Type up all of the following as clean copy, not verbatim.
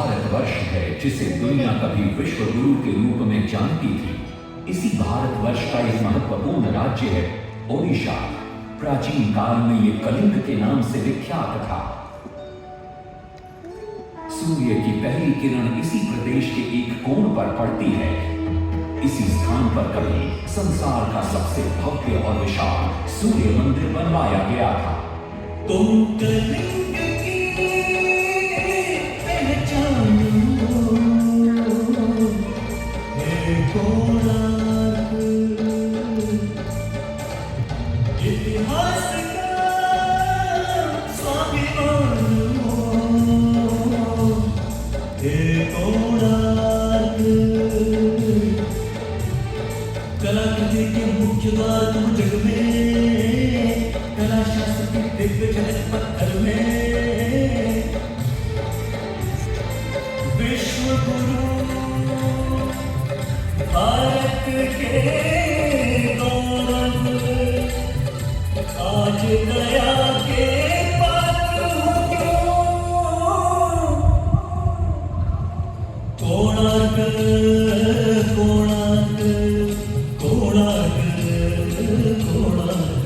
भारतवर्ष है जिसे दुनिया कभी विश्व गुरु के रूप में जानती थी, इसी भारतवर्ष का एक महत्वपूर्ण राज्य है ओडिशा। प्राचीन काल में ये कलिंग के नाम से विख्यात था। सूर्य की पहली किरण इसी प्रदेश के एक कोण पर पड़ती है। इसी स्थान पर कभी संसार का सबसे भव्य और विशाल सूर्य मंदिर बनवाया गया था। तुम कलिंग की पहचान हो, हे कोणार्क, इतिहास का स्वाभिमान हो, हे कोणार्क। कलाकृति के मुख्य द्वार तुम जग में, कला शास्त्र के दिव्य जगत पत्थर में, विश्व गुरु भारत के गौरव, आज दया के पात्र हो क्यों। कोणार्क कोणार्क कोणार्क कोणार्क।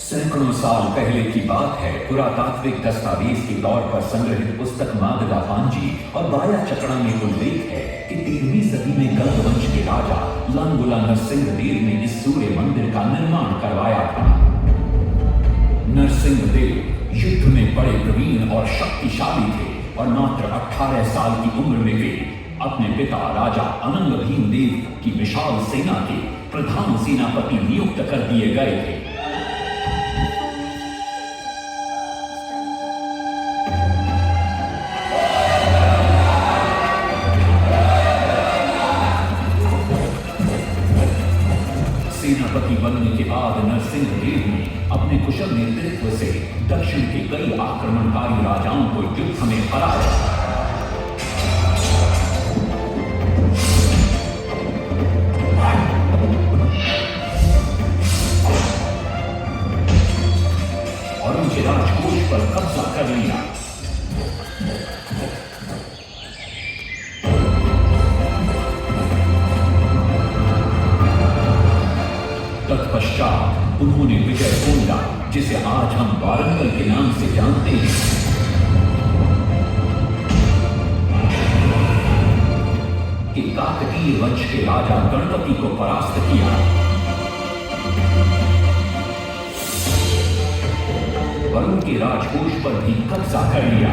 सैकड़ों साल पहले की बात है। पुरातात्विक दस्तावेज के तौर पर संग्रहित पुस्तक मागधा पांजी और बाया चकड़ा में उल्लेख है कि 13वीं सदी में गंग वंश के राजा लांगुला नरसिंह देव ने इस सूर्य मंदिर का निर्माण करवाया था। नरसिंह देव युद्ध में बड़े प्रवीण और शक्तिशाली थे और मात्र 18 साल की उम्र में वे अपने पिता राजा अनंग भीम देव की विशाल सेना के प्रधान सेनापति नियुक्त कर दिए गए थे। सेनापति बनने के बाद नरसिंह देव ने अपने कुशल नेतृत्व से दक्षिण के कई आक्रमणकारी राजाओं को युद्ध में हराया। और उनके राजकोष पर कब्जा कर लिया। तत्पश्चात उन्होंने विजय गोंडा, जिसे आज हम वारंगल के नाम से जानते हैं, कि काकतीय वंश के राजा गणपति को परास्त किया। और उनके राजकोष पर भी कब्जा कर लिया।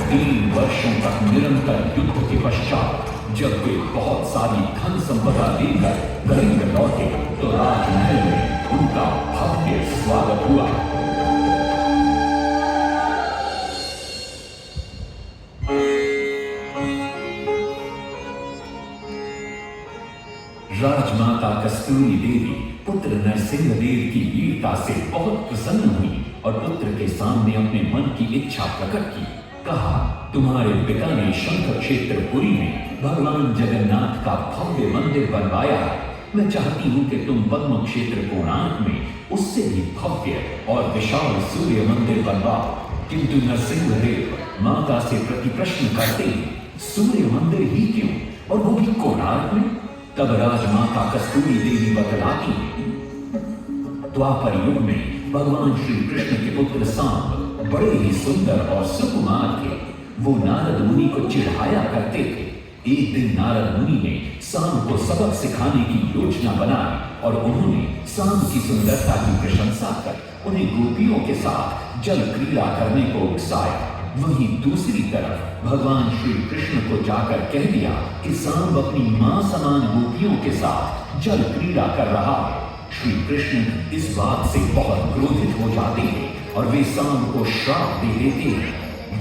3 वर्षों तक निरंतर युद्ध के पश्चात जब वे बहुत सारी धन संपदा लेकर कलिंग लौटे तो राजमहल में उनका भव्य स्वागत हुआ। राजमाता कस्तूरी देवी पुत्र नरसिंह देव की वीरता से बहुत प्रसन्न हुई और पुत्र के सामने अपने मन की इच्छा प्रकट की। कहा, तुम्हारे पिता ने शंख क्षेत्र पुरी में भगवान जगन्नाथ का भव्य मंदिर बनवाया है। मैं चाहती हूँ कि तुम पद्म क्षेत्र कोणार्क में उससे भी भव्य और विशाल सूर्य मंदिर बनवाओ। किंतु नरसिंह देव माता से प्रति प्रश्न करते हैं, सूर्य मंदिर ही क्यों, और वो भी कोणार्क में? तब राजमाता कस्तूरी देवी बतलाती है, द्वापर युग में भगवान श्री कृष्ण के पुत्र सांब बड़े ही सुंदर और सुकुमार थे। वो नारद मुनि को चिढ़ाया करते थे। एक दिन नारद मुनि ने सांब को सबक सिखाने की योजना बनाई और उन्होंने सांब की सुंदरता की प्रशंसा कर उन्हें गोपियों के साथ जल क्रीड़ा करने को उकसाया। वहीं दूसरी तरफ भगवान श्री कृष्ण को जाकर कह दिया कि सांब अपनी मां समान गोपियों के साथ जल क्रीड़ा कर रहा है। श्री कृष्ण इस बात से बहुत क्रोधित हो जाते हैं और वे सांब को श्राप दे देते हैं,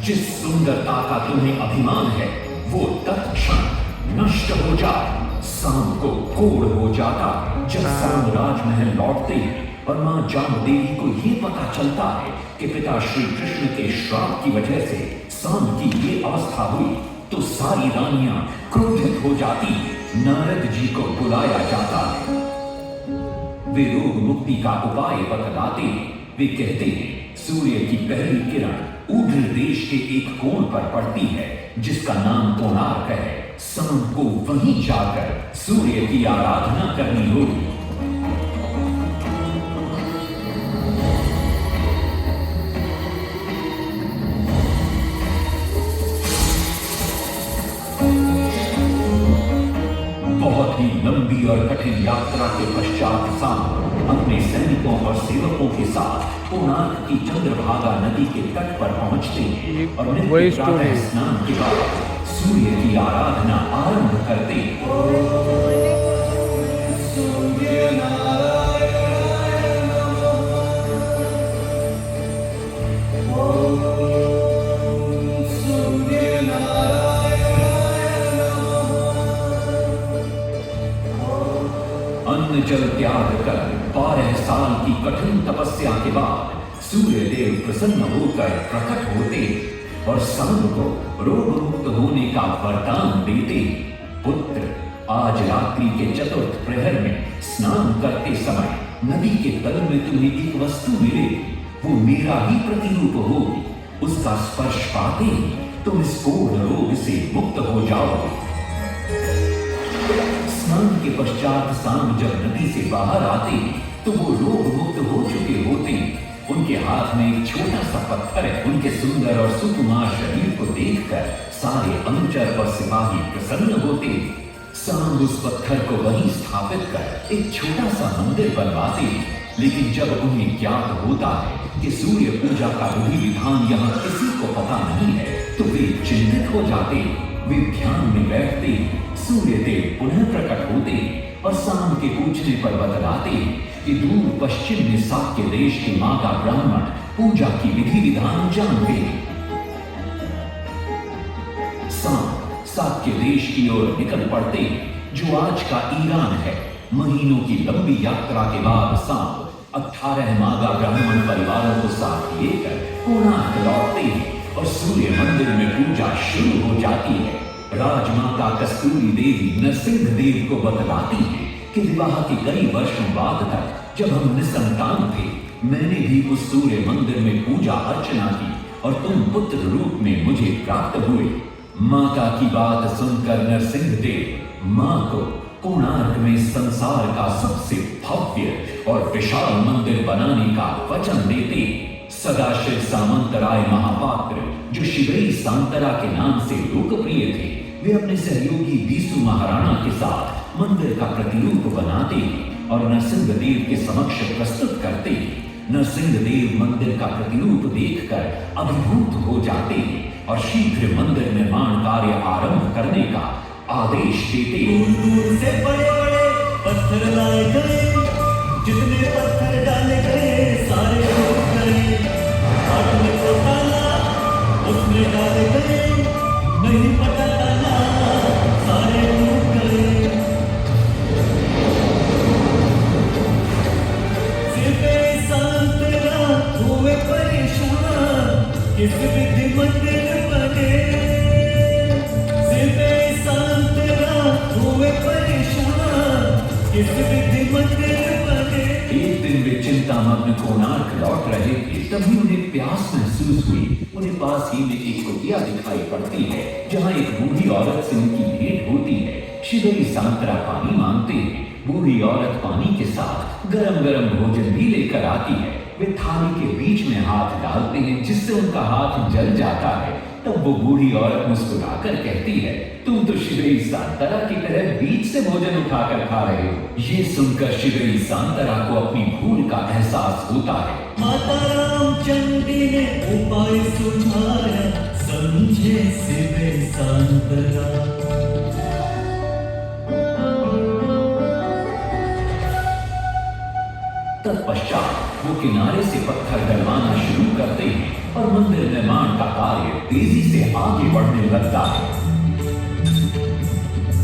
जिस सुंदरता का तुम्हें अभिमान है वो तत्क्षण नष्ट हो जाए। सांब को कोढ़ हो जाता है। जब सांब राजमहल लौटते हैं और मां जामदेवी को ये पता चलता है कि पिता श्री कृष्ण के श्राप की वजह से सांब की ये अवस्था हुई, तो सारी रानियां क्रोधित हो जाती। नारद जी को बुलाया जाता है। वे रोग मुक्ति का उपाय बतलाते हैं। वे कहते हैं, सूर्य की पहली किरण ऊढ़ देश के एक कोण पर पड़ती है जिसका नाम कोणार्क है। शाम को वहीं जाकर सूर्य की आराधना करनी होगी। बहुत ही लंबी और कठिन यात्रा के पश्चात शाम अपने सैनिकों और सेवकों के साथ कोणार्क की चंद्रभागा नदी के तट पर पहुंचते हैं और वही नित्य स्टोरी प्रातः है। स्नान के बाद सूर्य की आराधना आरंभ करते हैं। अन्न जल त्याग कर 12 साल की कठिन तपस्या के बाद सूर्य देव प्रसन्न होकर प्रकट होते और शाम को रोग मुक्त होने का वरदान देते। पुत्र, आज रात्रि के चतुर्थ प्रहर में स्नान करते समय नदी के तल में तुम्हें एक वस्तु मिलेगी। वो मेरा ही प्रतिरूप होगी। उसका स्पर्श पाते ही तुम इस कोढ़ रोग से मुक्त हो जाओगे। स्नान के पश्चात शाम जब नदी से बाहर आते तो वो रोग मुक्त हो चुके होते। उनके हाथ में एक छोटा सा पत्थर है। उनके सुंदर और सुकुमार शरीर को देखकर सारे अनुचर और सिपाही प्रसन्न होते। शाम उस पत्थर को वहीं स्थापित कर एक छोटा सा मंदिर बनवाते। लेकिन जब उन्हें ज्ञात होता है कि सूर्य पूजा का विधि विधान यहाँ किसी को पता नहीं है तो वे चिंतित हो जाते। वे ध्यान में बैठते। सूर्य देव पुनः प्रकट होते और शाम के पूछने पर बतलाते कि दूर पश्चिम में साक्य देश के मागा ब्राह्मण पूजा की विधि विधान जानते हैं। शाम साक्य देश की ओर निकल पड़ते जो आज का ईरान है। महीनों की लंबी यात्रा के बाद शाम 18 मागा ब्राह्मण परिवारों को साथ लेकर कोणार्क लौटते हैं और सूर्य मंदिर में पूजा शुरू हो जाती है। राजमाता कस्तूरी देवी नरसिंह देव को बतलाती है कि विवाह के कई वर्षों बाद तक जब हम निसंतान थे मैंने भी उस सूर्य मंदिर में पूजा अर्चना की और तुम पुत्र रूप में मुझे प्राप्त हुए। माता की बात सुनकर नरसिंह देव मां को कोणार्क में संसार का सबसे भव्य और विशाल मंदिर बनाने का वचन देते। सदाशिव सामंतराय महापात्र जो शिवई सांतरा के नाम से लोकप्रिय थे, वे अपने सहयोगी बीसू महाराणा के साथ मंदिर का प्रतिरूप बनाते और नरसिंह देव के समक्ष प्रस्तुत करते। नरसिंह देव मंदिर का प्रतिरूप देखकर अभिभूत हो जाते और शीघ्र मंदिर निर्माण कार्य आरंभ करने का आदेश देते। दूर से बड़े बड़े पत्थर लाए गए, जितने पत्थर डाले गए सारे टूट गए। आदमी को ताला उसमें डाले गए, नहीं पता ताला सारे टूट गए। सिर्फ सांतरा हुए परेशान, किस विधि मंदिर बने। सिर्फ सांतरा हुए परेशान, किस विधि मंदिर बने। एक दिन वे चिंतामग्न कोणार्क लौट रहे थे, तभी उन्हें प्यास महसूस हुई। उन्हें पास ही में एक कुटिया दिखाई पड़ती है जहाँ एक बूढ़ी औरत से उनकी भेंट होती है। शिवई सांतरा पानी मांगते हैं। बूढ़ी औरत पानी के साथ गरम गरम भोजन भी लेकर आती है। वे थाली के बीच में हाथ डालते हैं जिससे उनका हाथ जल जाता है। तब वो बूढ़ी औरत मुस्कुराकर कहती है, तुम तो शिवई सांतरा की तरह बीच से भोजन उठाकर खा रहे हो। ये सुनकर शिवई सांतरा को अपनी भूल का एहसास होता है। माता रामचंद्री ने उपाय सुझाया, समझे सिर्फ सांतरा। तत्पश्चात वो किनारे से पत्थर डलवाना शुरू करते हैं और मंदिर निर्माण का कार्य तेजी से आगे बढ़ने लगता है।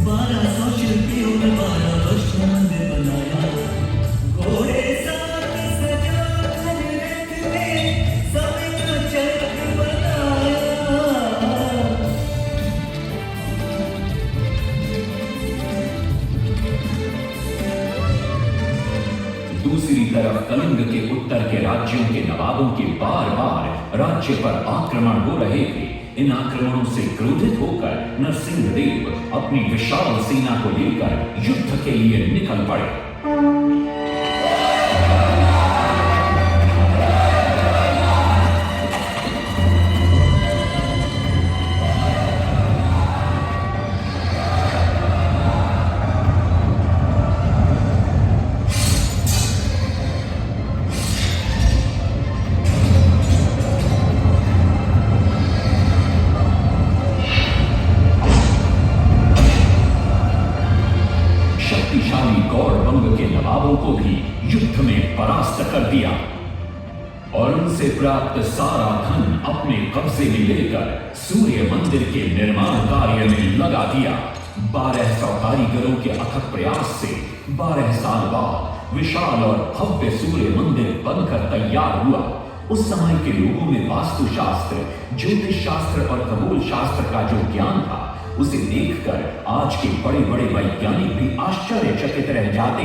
1200 शिल्पियों ने 12 वर्ष में मंदिर बनाया। घोड़े साथ सजा कर रथ में समय का चक्र बनाया। दूसरी तरफ कलिंग के उत्तर के राज्यों के नवाबों के बार बार राज्य पर आक्रमण हो रहे थे। इन आक्रमणों से क्रोधित होकर नरसिंहदेव अपनी विशाल सेना को लेकर युद्ध के लिए निकल पड़े। शक्तिशाली गौड़बंग के नवाबों को भी युद्ध में परास्त कर दिया और उनसे प्राप्त सारा धन अपने कब्जे में लेकर सूर्य मंदिर के निर्माण कार्य में लगा दिया। 1200 कारीगरों के अथक प्रयास से 12 साल बाद विशाल और भव्य सूर्य मंदिर बनकर तैयार हुआ। उस समय के लोगों में वास्तुशास्त्र, ज्योतिष शास्त्र और खगोल शास्त्र का जो ज्ञान था, उसे देखकर आज के बड़े बड़े वैज्ञानिक भी आश्चर्यचकित रह जाते।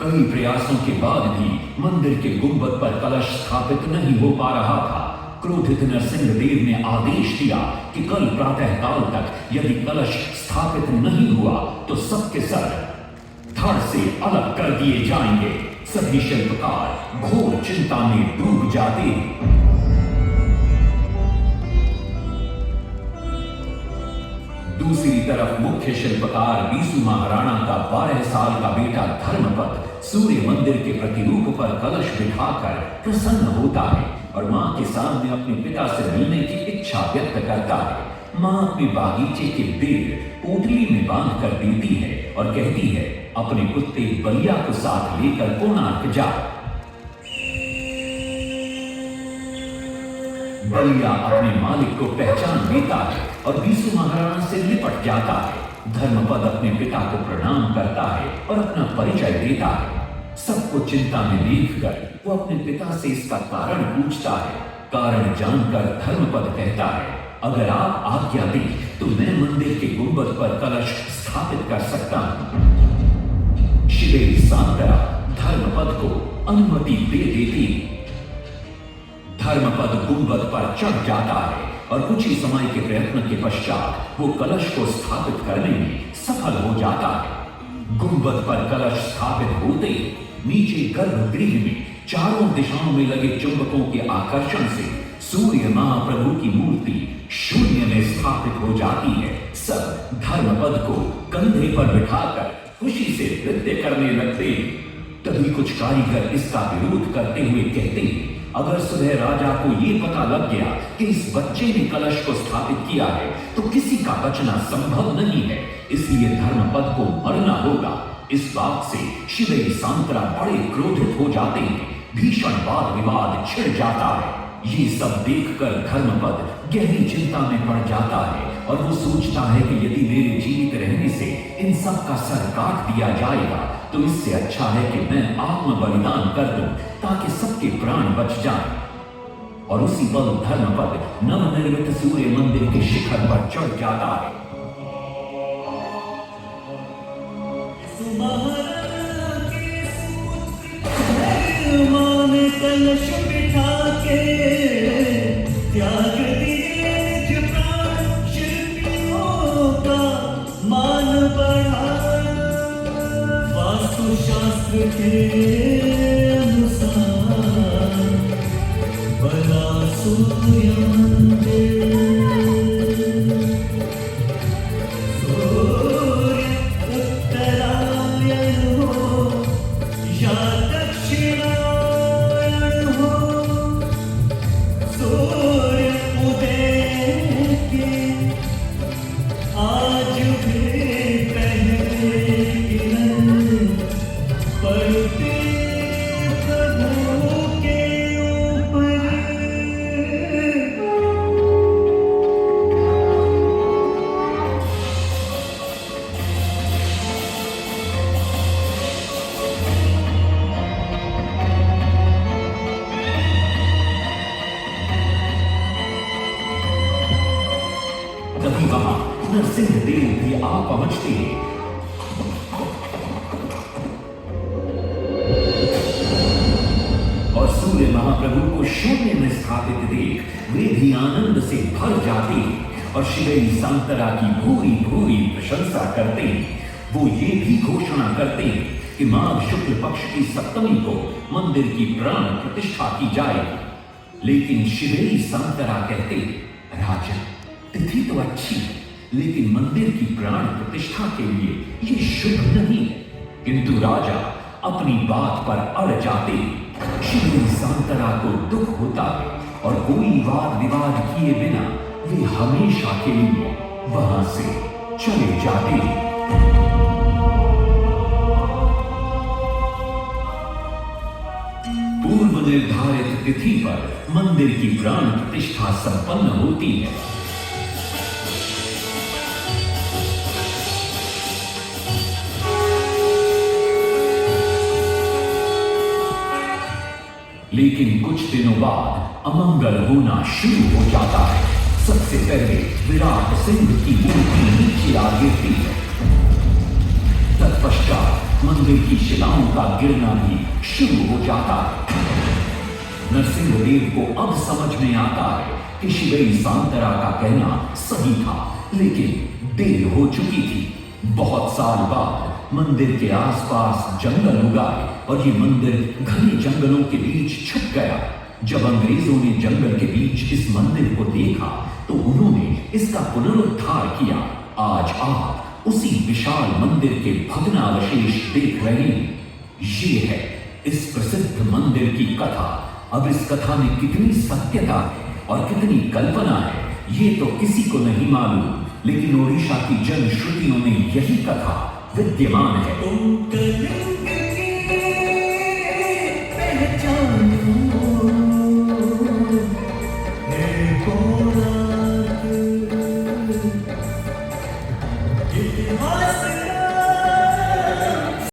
कई प्रयासों के बाद भी मंदिर के गुंबद पर कलश स्थापित नहीं हो पा रहा था। क्रोधित नरसिंहदेव ने आदेश दिया कि कल प्रातः काल तक यदि कलश स्थापित नहीं हुआ तो सबके सर धड़ से अलग कर दिए जाएंगे। सभी शिल्पकार घोर चिंता में डूब जाते। दूसरी तरफ मुख्य शिल्पकार बीसू महाराणा का 12 साल का बेटा धर्मपद सूर्य मंदिर के प्रतिरूप पर कलश बिठाकर प्रसन्न होता है और मां के सामने अपने पिता से मिलने की इच्छा व्यक्त करता है। मां अपने बागीचे के बेर पोटली में बांध कर देती है और कहती है, अपने कुत्ते बलिया को साथ लेकर कोणार्क जा। बलिया अपने मालिक को पहचान लेता है और बीसू महाराणा से लिपट जाता है। धर्मपद अपने पिता को प्रणाम करता है और अपना परिचय देता है। सबको चिंता में देखकर वो अपने पिता से इसका कारण पूछता है। कारण जानकर धर्मपद कहता है, अगर आप आज्ञा दें तो मैं मंदिर के गुंबद पर कलश स्थापित कर सकता हूं। शिवेरी सांतरा धर्मपद को अनुमति दे देती। धर्मपद गुंबद पर चढ़ जाता है और कुछ ही समय के प्रयत्न के पश्चात वो कलश को स्थापित करने में सफल हो जाता है। गुंबद पर कलश स्थापित होते ही नीचे गर्भगृह में चारों दिशाओं में लगे चुंबकों के आकर्षण से सूर्य महाप्रभु की मूर्ति शून्य में स्थापित हो जाती है। सब धर्मपद को कंधे पर बिठाकर खुशी से नृत्य करने लगते। तभी कुछ कारीगर इसका विरोध करते हुए कहते हैं, अगर सुबह राजा को ये पता लग गया कि इस बच्चे ने कलश को स्थापित किया है तो किसी का बचना संभव नहीं है, इसलिए धर्मपद को मरना होगा। इस बात से शिवेरी सांतरा बड़े क्रोधित हो जाते हैं। भीषण वाद विवाद छिड़ जाता है। ये सब देखकर धर्मपद गहरी चिंता में पड़ जाता है और वो सोचता है कि यदि मेरे जीवित रहने से इन सब का सर काट दिया जाएगा तो इससे अच्छा है कि मैं आत्म बलिदान कर दूं ताकि सबके प्राण बच जाएं। और उसी पल धर्मपद नवनिर्मित सूर्य मंदिर के शिखर पर चढ़ जाता है। कलश बिठा के त्याग दिए निज प्राण, शिल्पियों का मान बढ़ाया। वास्तुशास्त्र के अनुसार बना सूर्य मंदिर। सूर्य उत्तरायण हो या दक्षिणायण हो, सूर्य उदय के आज भी पहले किरण पड़ती प्रभु के ऊपर। तभी वहां नरसिंहदेव भी आ पहुंचते हैं। महाप्रभु को शून्य में स्थापित देख वे भी आनंद से भर जाते और श्री सांतरा की भूरी भूरी प्रशंसा करते। वो ये भी घोषणा करते कि माघ शुक्ल पक्ष की सप्तमी को मंदिर की प्राण प्रतिष्ठा की जाएगी। लेकिन श्री सांतरा कहते, राजन तिथि तो अच्छी है, लेकिन मंदिर की प्राण प्रतिष्ठा के लिए ये शुभ नहीं है। किंतु राजा अपनी बात पर अड़ जाते। श्री सांतरा को दुख होता है और कोई वाद विवाद किए बिना वे हमेशा के लिए वहां से चले जाते। पूर्व निर्धारित तिथि पर मंदिर की प्राण प्रतिष्ठा संपन्न होती है। लेकिन कुछ दिनों बाद अमंगल होना शुरू हो जाता है। सबसे पहले विराट सिंह की मूर्ति नीचे आ गिरती है। तत्पश्चात मंदिर की शिलाओं का गिरना भी शुरू हो जाता है। नरसिंहदेव को अब समझ में आता है कि श्री सांतरा का कहना सही था, लेकिन देर हो चुकी थी। बहुत साल बाद मंदिर के आसपास जंगल उगाए और ये मंदिर घने जंगलों के बीच छुप गया। जब अंग्रेजों ने जंगल के बीच इस मंदिर को देखा तो उन्होंने इसका पुनरुद्धार किया। आज आप उसी विशाल मंदिर के भग्नावशेष देख रहे हैं। ये है इस प्रसिद्ध मंदिर की कथा। अब इस कथा में कितनी सत्यता है और कितनी कल्पना है ये तो किसी को नहीं मालूम, लेकिन ओडिशा की जन श्रुतियों में यही कथा विद्यमान है। इतिहास